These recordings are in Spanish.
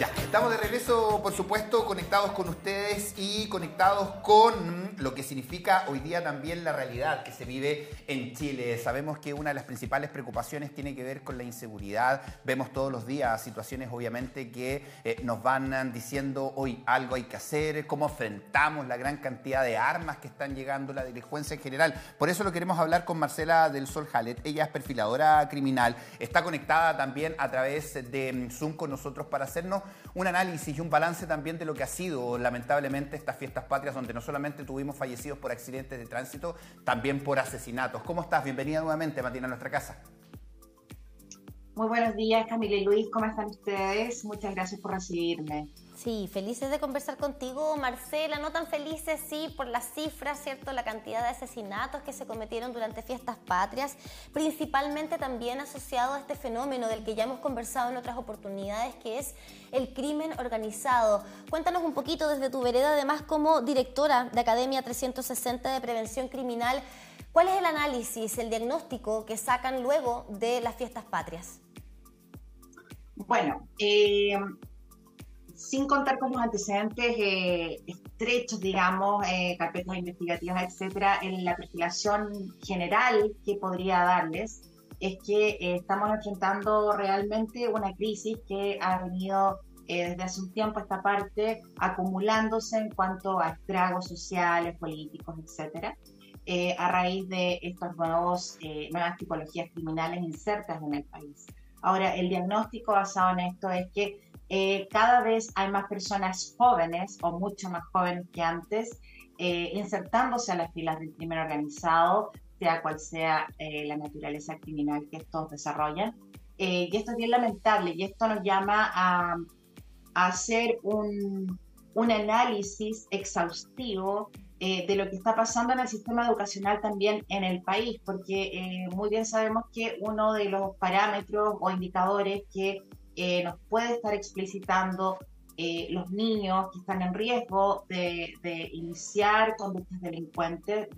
Ya, estamos de regreso, por supuesto, conectados con ustedes y conectados con lo que significa hoy día también la realidad que se vive en Chile. Sabemos que una de las principales preocupaciones tiene que ver con la inseguridad. Vemos todos los días situaciones, obviamente, que nos van diciendo hoy algo hay que hacer, cómo enfrentamos la gran cantidad de armas que están llegando, la delincuencia en general. Por eso lo queremos hablar con Marcela del Sol Halet. Ella es perfiladora criminal, está conectada también a través de Zoom con nosotros para hacernos un análisis y un balance también de lo que ha sido lamentablemente estas fiestas patrias, donde no solamente tuvimos fallecidos por accidentes de tránsito, también por asesinatos. ¿Cómo estás? Bienvenida nuevamente, Martina, a nuestra casa. Muy buenos días, Camila y Luis, ¿cómo están ustedes? Muchas gracias por recibirme. Sí, felices de conversar contigo, Marcela, no tan felices, sí, por las cifras, ¿cierto? La cantidad de asesinatos que se cometieron durante fiestas patrias, principalmente también asociado a este fenómeno del que ya hemos conversado en otras oportunidades, que es el crimen organizado. Cuéntanos un poquito desde tu vereda, además como directora de Academia 360 de Prevención Criminal, ¿cuál es el análisis, el diagnóstico que sacan luego de las fiestas patrias? Bueno, sin contar con los antecedentes estrechos, digamos, carpetas investigativas, etcétera, en la perfilación general que podría darles es que estamos enfrentando realmente una crisis que ha venido desde hace un tiempo esta parte acumulándose en cuanto a estragos sociales, políticos, etcétera, a raíz de estas nuevas tipologías criminales insertas en el país. Ahora, el diagnóstico basado en esto es que cada vez hay más personas jóvenes o mucho más jóvenes que antes insertándose a las filas del crimen organizado, sea cual sea la naturaleza criminal que estos desarrollan. Y esto es bien lamentable y esto nos llama a hacer un análisis exhaustivo de lo que está pasando en el sistema educacional también en el país, porque muy bien sabemos que uno de los parámetros o indicadores que nos puede estar explicitando los niños que están en riesgo de iniciar conductas delincuentes,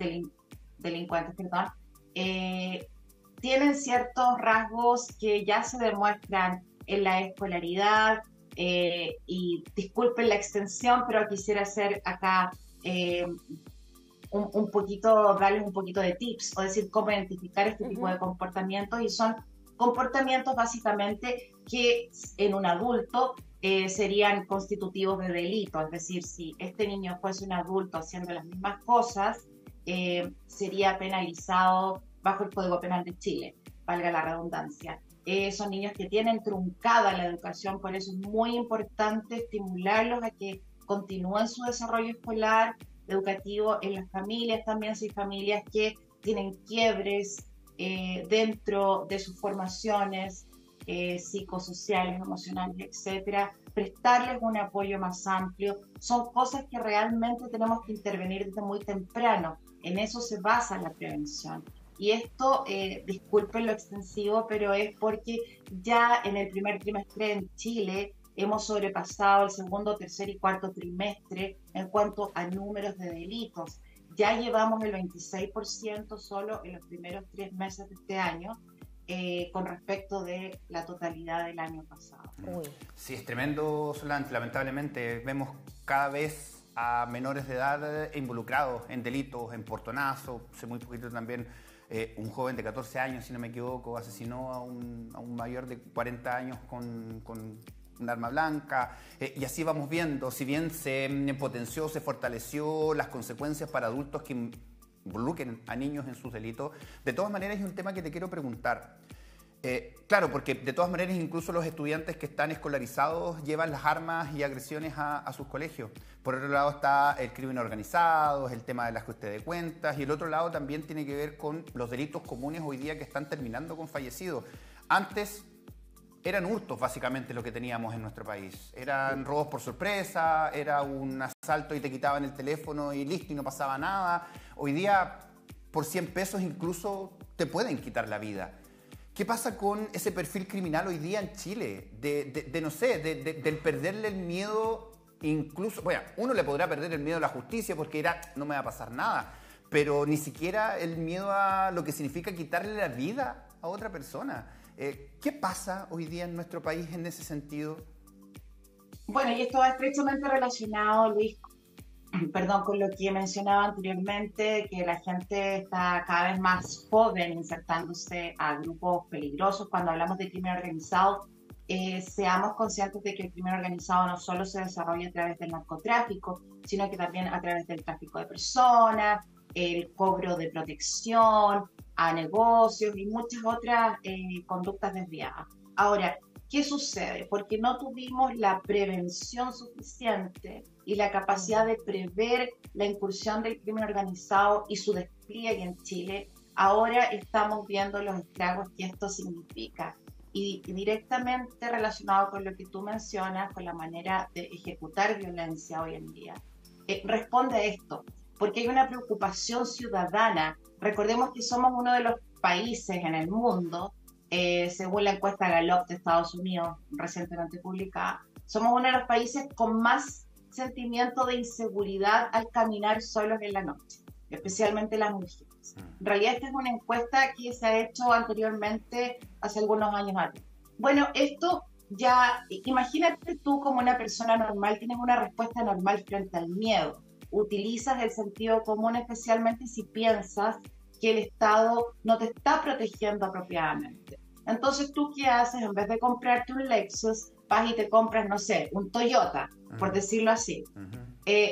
tienen ciertos rasgos que ya se demuestran en la escolaridad, y disculpen la extensión, pero quisiera hacer acá un poquito, darles un poquito de tips, o decir cómo identificar este tipo de comportamientos, y son comportamientos básicamente que en un adulto serían constitutivos de delito, es decir, si este niño fuese un adulto haciendo las mismas cosas, sería penalizado bajo el Código Penal de Chile, valga la redundancia. Son niños que tienen truncada la educación, por eso es muy importante estimularlos a que continúen su desarrollo escolar, educativo en las familias. También si hay familias que tienen quiebres dentro de sus formaciones psicosociales, emocionales, etcétera, prestarles un apoyo más amplio. Son cosas que realmente tenemos que intervenir desde muy temprano. En eso se basa la prevención. Y esto, disculpen lo extensivo, pero es porque ya en el primer trimestre en Chile hemos sobrepasado el segundo, tercer y cuarto trimestre en cuanto a números de delitos. Ya llevamos el 26% solo en los primeros 3 meses de este año, con respecto de la totalidad del año pasado. Sí, es tremendo, Solange. Lamentablemente vemos cada vez a menores de edad involucrados en delitos, en portonazos. Hace muy poquito también un joven de 14 años, si no me equivoco, asesinó a un mayor de 40 años con un arma blanca, y así vamos viendo, si bien se potenció, se fortaleció las consecuencias para adultos que involucren a niños en sus delitos. De todas maneras, es un tema que te quiero preguntar. Claro, porque de todas maneras incluso los estudiantes que están escolarizados llevan las armas y agresiones a sus colegios. Por otro lado está el crimen organizado, el tema del ajuste de cuentas, y el otro lado también tiene que ver con los delitos comunes hoy día que están terminando con fallecidos. Antes eran hurtos básicamente lo que teníamos en nuestro país. Eran robos por sorpresa, era un asalto y te quitaban el teléfono y listo y no pasaba nada. Hoy día por 100 pesos incluso te pueden quitar la vida. ¿Qué pasa con ese perfil criminal hoy día en Chile? Del perderle el miedo, incluso, bueno, uno le podrá perder el miedo a la justicia porque dirá, no me va a pasar nada, pero ni siquiera el miedo a lo que significa quitarle la vida a otra persona. ¿Qué pasa hoy día en nuestro país en ese sentido? Bueno, y esto va estrechamente relacionado, Luis, perdón, con lo que mencionaba anteriormente, que la gente está cada vez más joven insertándose a grupos peligrosos. Cuando hablamos de crimen organizado, seamos conscientes de que el crimen organizado no solo se desarrolla a través del narcotráfico, sino que también a través del tráfico de personas, el cobro de protección a negocios y muchas otras conductas desviadas. Ahora, ¿qué sucede? Porque no tuvimos la prevención suficiente y la capacidad de prever la incursión del crimen organizado y su despliegue en Chile. Ahora estamos viendo los estragos que esto significa. Y directamente relacionado con lo que tú mencionas, con la manera de ejecutar violencia hoy en día, responde a esto, porque hay una preocupación ciudadana. Recordemos que somos uno de los países en el mundo, según la encuesta Gallup de Estados Unidos recientemente publicada, somos uno de los países con más sentimiento de inseguridad al caminar solos en la noche, especialmente las mujeres. En realidad esta es una encuesta que se ha hecho anteriormente, hace algunos años atrás. Bueno, esto ya, imagínate tú como una persona normal, tienes una respuesta normal frente al miedo, utilizas el sentido común, especialmente si piensas que el Estado no te está protegiendo apropiadamente. Entonces, ¿tú qué haces? En vez de comprarte un Lexus, vas y te compras, no sé, un Toyota, por decirlo así.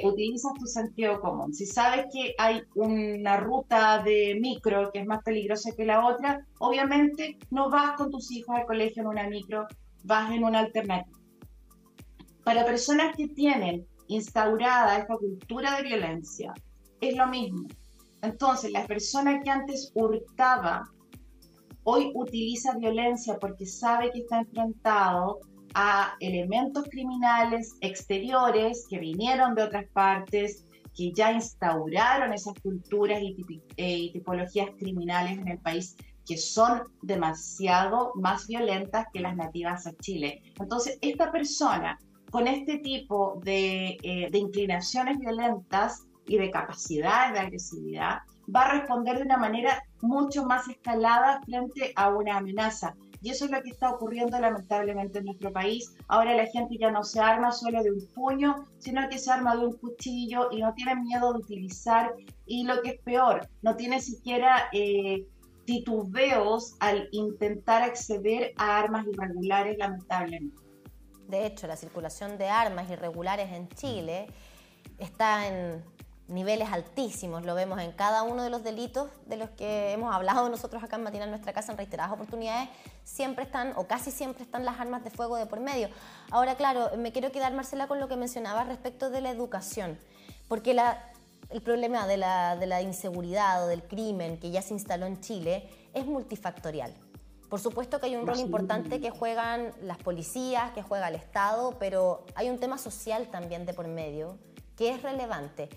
Utilizas tu sentido común. Si sabes que hay una ruta de micro que es más peligrosa que la otra, obviamente no vas con tus hijos al colegio en una micro, vas en una alternativa. Para personas que tienen instaurada esta cultura de violencia, es lo mismo. Entonces, la persona que antes hurtaba, hoy utiliza violencia porque sabe que está enfrentado a elementos criminales exteriores que vinieron de otras partes, que ya instauraron esas culturas y tipologías criminales en el país que son demasiado más violentas que las nativas a Chile. Entonces, esta persona con este tipo de inclinaciones violentas y de capacidades de agresividad va a responder de una manera mucho más escalada frente a una amenaza. Y eso es lo que está ocurriendo lamentablemente en nuestro país. Ahora la gente ya no se arma solo de un puño, sino que se arma de un cuchillo y no tiene miedo de utilizar. Y lo que es peor, no tiene siquiera titubeos al intentar acceder a armas irregulares, lamentablemente. De hecho, la circulación de armas irregulares en Chile está en niveles altísimos, lo vemos en cada uno de los delitos de los que hemos hablado nosotros acá en Matinal Nuestra Casa en reiteradas oportunidades, siempre están, o casi siempre están las armas de fuego de por medio. Ahora, claro, me quiero quedar, Marcela, con lo que mencionabas respecto de la educación, porque el problema de la inseguridad o del crimen que ya se instaló en Chile es multifactorial. Por supuesto que hay un rol importante que juegan las policías, que juega el Estado, pero hay un tema social también de por medio que es relevante.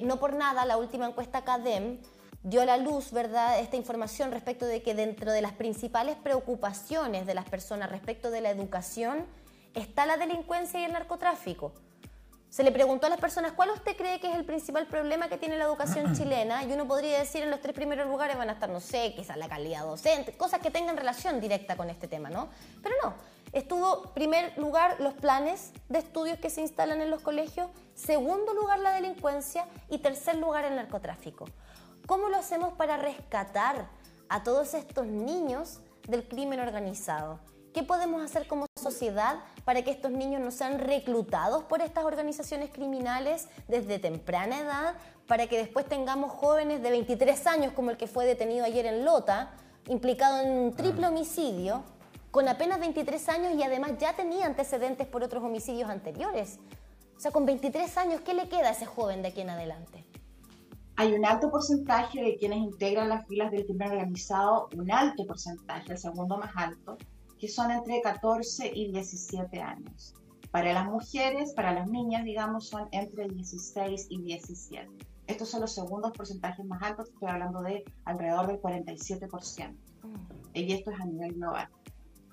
No por nada, la última encuesta CADEM dio a la luz, ¿verdad?, esta información respecto de que dentro de las principales preocupaciones de las personas respecto de la educación está la delincuencia y el narcotráfico. Se le preguntó a las personas, ¿cuál usted cree que es el principal problema que tiene la educación chilena? Y uno podría decir, en los 3 primeros lugares van a estar, no sé, quizás la calidad docente, cosas que tengan relación directa con este tema, ¿no? Pero no, estuvo, primer lugar, los planes de estudios que se instalan en los colegios, segundo lugar, la delincuencia y tercer lugar, el narcotráfico. ¿Cómo lo hacemos para rescatar a todos estos niños del crimen organizado? ¿Qué podemos hacer como sociedad para que estos niños no sean reclutados por estas organizaciones criminales desde temprana edad, para que después tengamos jóvenes de 23 años, como el que fue detenido ayer en Lota, implicado en un triple homicidio, con apenas 23 años y además ya tenía antecedentes por otros homicidios anteriores? O sea, con 23 años, ¿qué le queda a ese joven de aquí en adelante? Hay un alto porcentaje de quienes integran las filas del crimen organizado, un alto porcentaje, el segundo más alto, que son entre 14 y 17 años. Para las mujeres, para las niñas, digamos, son entre 16 y 17. Estos son los segundos porcentajes más altos, estoy hablando de alrededor del 47%. Y esto es a nivel global.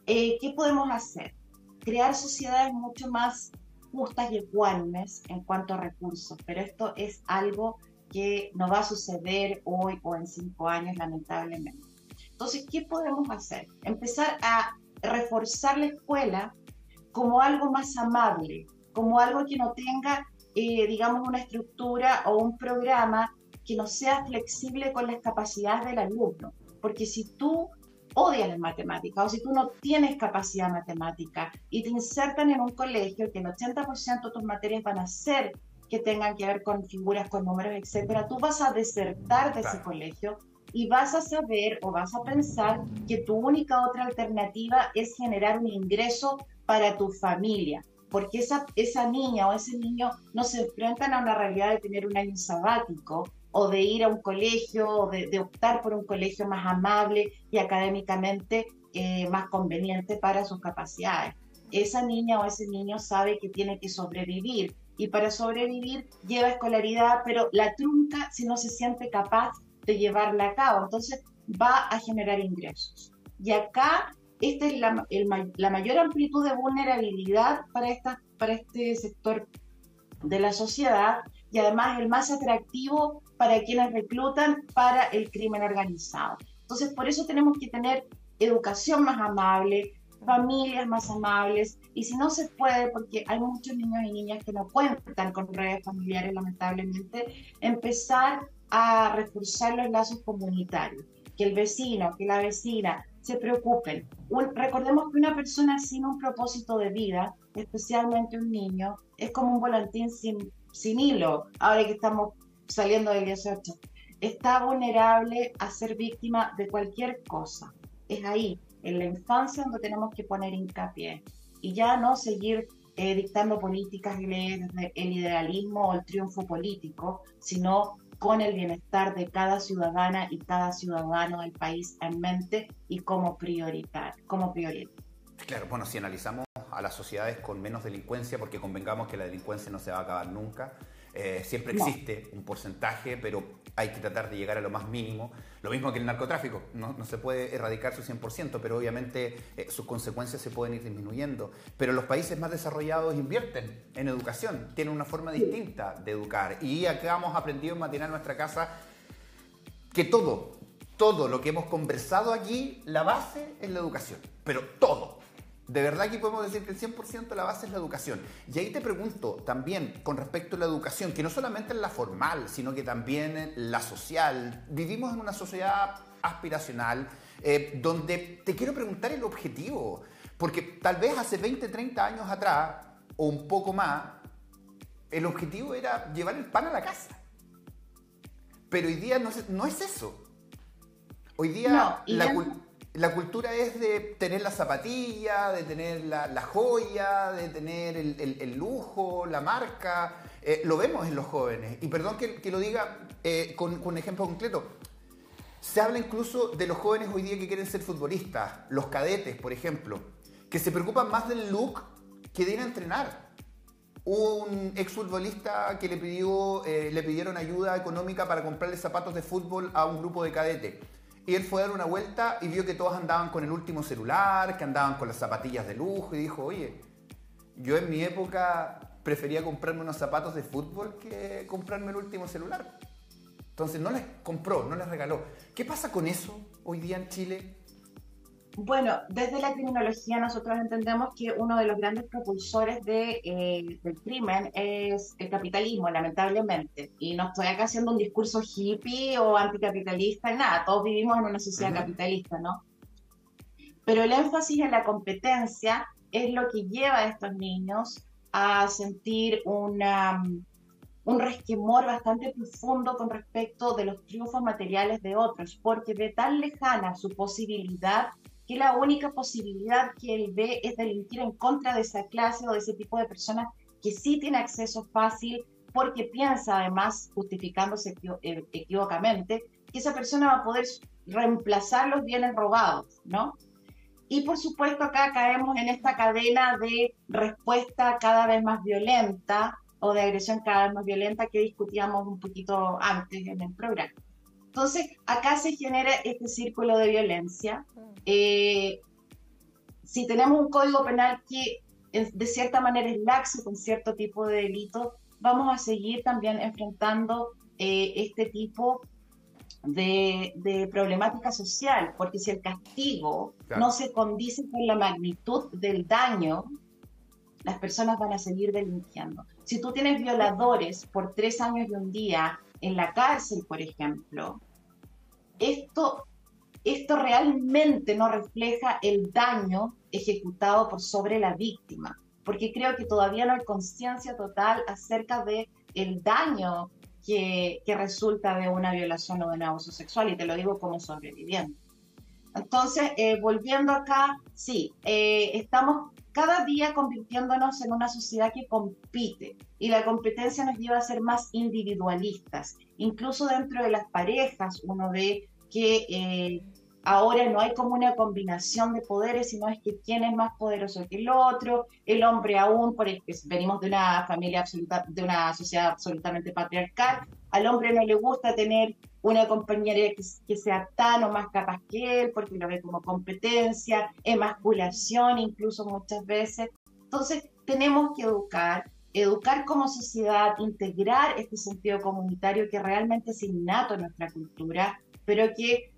¿Qué podemos hacer? Crear sociedades mucho más justas y ecuánimes en cuanto a recursos, pero esto es algo que no va a suceder hoy o en 5 años, lamentablemente. Entonces, ¿qué podemos hacer? Empezar a reforzar la escuela como algo más amable, como algo que no tenga, digamos, una estructura o un programa que no sea flexible con las capacidades del alumno. Porque si tú odias las matemáticas o si tú no tienes capacidad matemática y te insertan en un colegio que el 80% de tus materias van a ser que tengan que ver con figuras, con números, etcétera, tú vas a desertar de ese colegio y vas a saber o vas a pensar que tu única otra alternativa es generar un ingreso para tu familia, porque esa niña o ese niño no se enfrentan a una realidad de tener un año sabático o de ir a un colegio, o de optar por un colegio más amable y académicamente más conveniente para sus capacidades. Esa niña o ese niño sabe que tiene que sobrevivir, y para sobrevivir lleva escolaridad, pero la trunca si no se siente capaz de llevarla a cabo. Entonces va a generar ingresos. Y acá esta es la mayor amplitud de vulnerabilidad para este sector de la sociedad, y además el más atractivo para quienes reclutan para el crimen organizado. Entonces, por eso tenemos que tener educación más amable, familias más amables, y si no se puede, porque hay muchos niños y niñas que no cuentan con redes familiares, lamentablemente, empezar a reforzar los lazos comunitarios, que el vecino, que la vecina se preocupen. Recordemos que una persona sin un propósito de vida, especialmente un niño, es como un volantín sin hilo, ahora que estamos saliendo del 18. Está vulnerable a ser víctima de cualquier cosa. Es ahí, en la infancia, donde tenemos que poner hincapié y ya no seguir dictando políticas desde el idealismo o el triunfo político, sino con el bienestar de cada ciudadana y cada ciudadano del país en mente y como prioridad. Claro, bueno, si analizamos a las sociedades con menos delincuencia, porque convengamos que la delincuencia no se va a acabar nunca, siempre existe un porcentaje, pero hay que tratar de llegar a lo más mínimo. Lo mismo que el narcotráfico, no se puede erradicar su 100%, pero obviamente sus consecuencias se pueden ir disminuyendo. Pero los países más desarrollados invierten en educación, tienen una forma distinta de educar. Y acá hemos aprendido en Matinal Nuestra Casa que todo lo que hemos conversado aquí, la base es la educación, pero todo. De verdad que podemos decir que el 100% de la base es la educación. Y ahí te pregunto también con respecto a la educación, que no solamente es la formal, sino que también la social. Vivimos en una sociedad aspiracional donde te quiero preguntar el objetivo. Porque tal vez hace 20, 30 años atrás, o un poco más, el objetivo era llevar el pan a la casa. Pero hoy día no es eso. Hoy día la cultura es de tener la zapatilla, de tener la joya, de tener el lujo, la marca. Lo vemos en los jóvenes. Y perdón que lo diga con un ejemplo concreto. Se habla incluso de los jóvenes hoy día que quieren ser futbolistas, los cadetes, por ejemplo, que se preocupan más del look que de ir a entrenar. Un exfutbolista que le pidieron ayuda económica para comprarle zapatos de fútbol a un grupo de cadetes. Y él fue a dar una vuelta y vio que todos andaban con el último celular, que andaban con las zapatillas de lujo, y dijo, oye, yo en mi época prefería comprarme unos zapatos de fútbol que comprarme el último celular. Entonces no les compró, no les regaló. ¿Qué pasa con eso hoy día en Chile? Bueno, desde la criminología nosotros entendemos que uno de los grandes propulsores del crimen es el capitalismo, lamentablemente. Y no estoy acá haciendo un discurso hippie o anticapitalista, nada, todos vivimos en una sociedad capitalista, ¿no? Pero el énfasis en la competencia es lo que lleva a estos niños a sentir un resquemor bastante profundo con respecto de los triunfos materiales de otros, porque ve tan lejana su posibilidad que la única posibilidad que él ve es delinquir en contra de esa clase o de ese tipo de personas que sí tiene acceso fácil, porque piensa además, justificándose equivocamente, que esa persona va a poder reemplazar los bienes robados, ¿no? Y por supuesto acá caemos en esta cadena de respuesta cada vez más violenta o de agresión cada vez más violenta que discutíamos un poquito antes en el programa. Entonces, acá se genera este círculo de violencia. Si tenemos un código penal que de cierta manera es laxo con cierto tipo de delito, vamos a seguir también enfrentando este tipo de problemática social, porque si el castigo no se condice con la magnitud del daño, las personas van a seguir delinquiendo. Si tú tienes violadores por 3 años y un día en la cárcel, por ejemplo, esto realmente no refleja el daño ejecutado por sobre la víctima, porque creo que todavía no hay conciencia total acerca de el daño que resulta de una violación o de un abuso sexual, y te lo digo como sobreviviente. Entonces, volviendo acá, sí, estamos cada día convirtiéndonos en una sociedad que compite, y la competencia nos lleva a ser más individualistas. Incluso dentro de las parejas uno ve que ahora no hay como una combinación de poderes, sino es que quién es más poderoso que el otro. El hombre aún, venimos de una familia absoluta, de una sociedad absolutamente patriarcal, al hombre no le gusta tener una compañera que sea tan o más capaz que él, porque lo ve como competencia, emasculación incluso muchas veces. Entonces tenemos que educar como sociedad, integrar este sentido comunitario que realmente es innato en nuestra cultura, pero que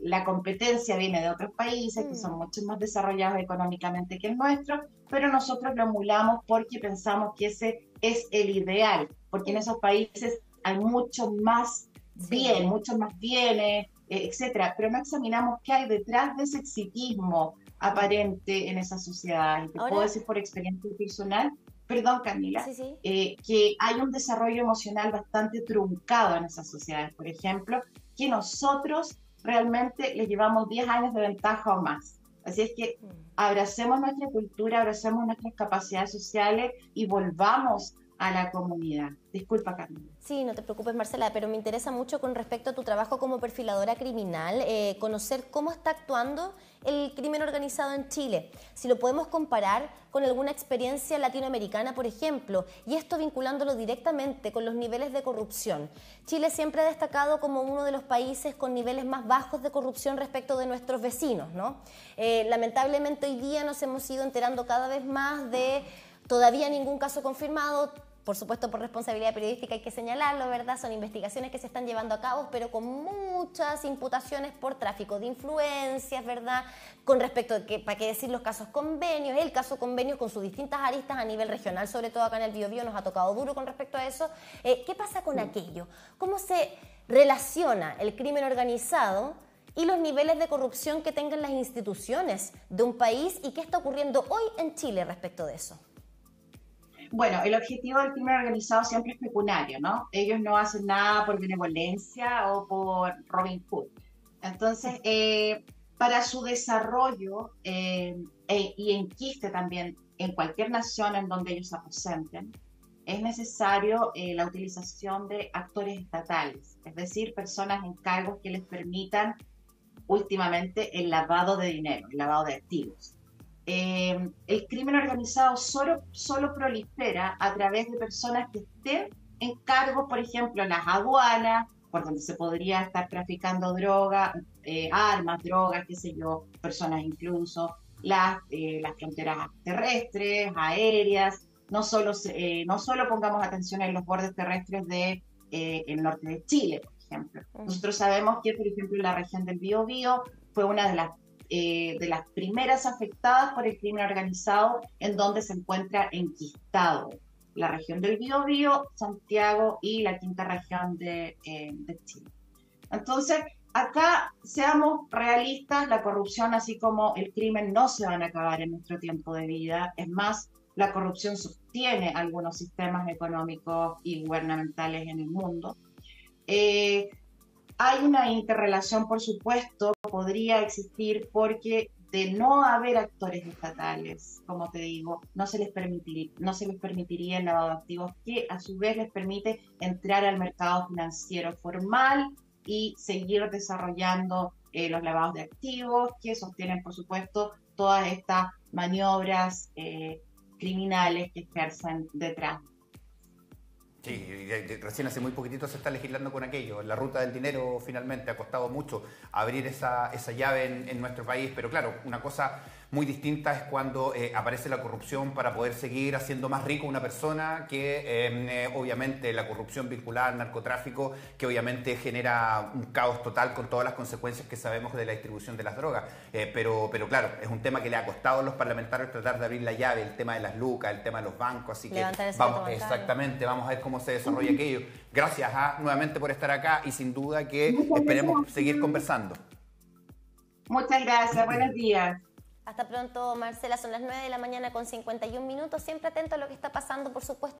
la competencia viene de otros países que son mucho más desarrollados económicamente que el nuestro, pero nosotros lo emulamos porque pensamos que ese es el ideal, porque en esos países hay mucho más bien, muchos más bienes, etcétera, pero no examinamos qué hay detrás de ese exitismo aparente en esa sociedad. Y te puedo decir por experiencia personal, perdón Camila, que hay un desarrollo emocional bastante truncado en esas sociedades, por ejemplo, que nosotros realmente les llevamos 10 años de ventaja o más. Así es que abracemos nuestra cultura, abracemos nuestras capacidades sociales y volvamos a la comunidad. Disculpa, Carmen. Sí, no te preocupes, Marcela, pero me interesa mucho con respecto a tu trabajo como perfiladora criminal, conocer cómo está actuando el crimen organizado en Chile. Si lo podemos comparar con alguna experiencia latinoamericana, por ejemplo, y esto vinculándolo directamente con los niveles de corrupción. Chile siempre ha destacado como uno de los países con niveles más bajos de corrupción respecto de nuestros vecinos, ¿no? Lamentablemente hoy día nos hemos ido enterando cada vez más de todavía ningún caso confirmado. Por supuesto, por responsabilidad periodística hay que señalarlo, ¿verdad? Son investigaciones que se están llevando a cabo, pero con muchas imputaciones por tráfico de influencias, ¿verdad? Con respecto a ¿para qué decir los casos convenios? El caso convenios con sus distintas aristas a nivel regional, sobre todo acá en el Biobío, nos ha tocado duro con respecto a eso. ¿Qué pasa con aquello? ¿Cómo se relaciona el crimen organizado y los niveles de corrupción que tengan las instituciones de un país, y qué está ocurriendo hoy en Chile respecto de eso? Bueno, el objetivo del crimen organizado siempre es pecuniario, ¿no? Ellos no hacen nada por benevolencia o por Robin Hood. Entonces, para su desarrollo y enquiste también en cualquier nación en donde ellos se aposenten, es necesario la utilización de actores estatales, es decir, personas en cargos que les permitan últimamente el lavado de dinero, el lavado de activos. El crimen organizado solo prolifera a través de personas que estén en cargos, por ejemplo, en las aduanas, por donde se podría estar traficando droga, armas, drogas, qué sé yo, personas incluso, las fronteras terrestres, aéreas. No solo pongamos atención en los bordes terrestres el norte de Chile, por ejemplo. Nosotros sabemos que, por ejemplo, la región del Biobío fue una de las primeras afectadas por el crimen organizado, en donde se encuentra enquistado la región del Biobío, Santiago y la quinta región de Chile. Entonces, acá seamos realistas, la corrupción así como el crimen no se van a acabar en nuestro tiempo de vida. Es más, la corrupción sostiene algunos sistemas económicos y gubernamentales en el mundo. Hay una interrelación, por supuesto, podría existir porque de no haber actores estatales, como te digo, no se les permitiría el lavado de activos, que a su vez les permite entrar al mercado financiero formal y seguir desarrollando los lavados de activos que sostienen, por supuesto, todas estas maniobras criminales que ejercen detrás. Sí, recién hace muy poquitito se está legislando con aquello. La ruta del dinero finalmente ha costado mucho abrir esa llave en nuestro país, pero claro, una cosa Muy distinta es cuando aparece la corrupción para poder seguir haciendo más rico una persona, que obviamente la corrupción vinculada al narcotráfico, que obviamente genera un caos total con todas las consecuencias que sabemos de la distribución de las drogas. Pero claro, es un tema que le ha costado a los parlamentarios tratar de abrir la llave, el tema de las lucas, el tema de los bancos, así que vamos, exactamente, vamos a ver cómo se desarrolla aquello. Gracias nuevamente por estar acá y sin duda que esperemos seguir conversando. Muchas gracias, buenos días. Hasta pronto, Marcela. Son las 9 de la mañana con 51 minutos. Siempre atento a lo que está pasando, por supuesto.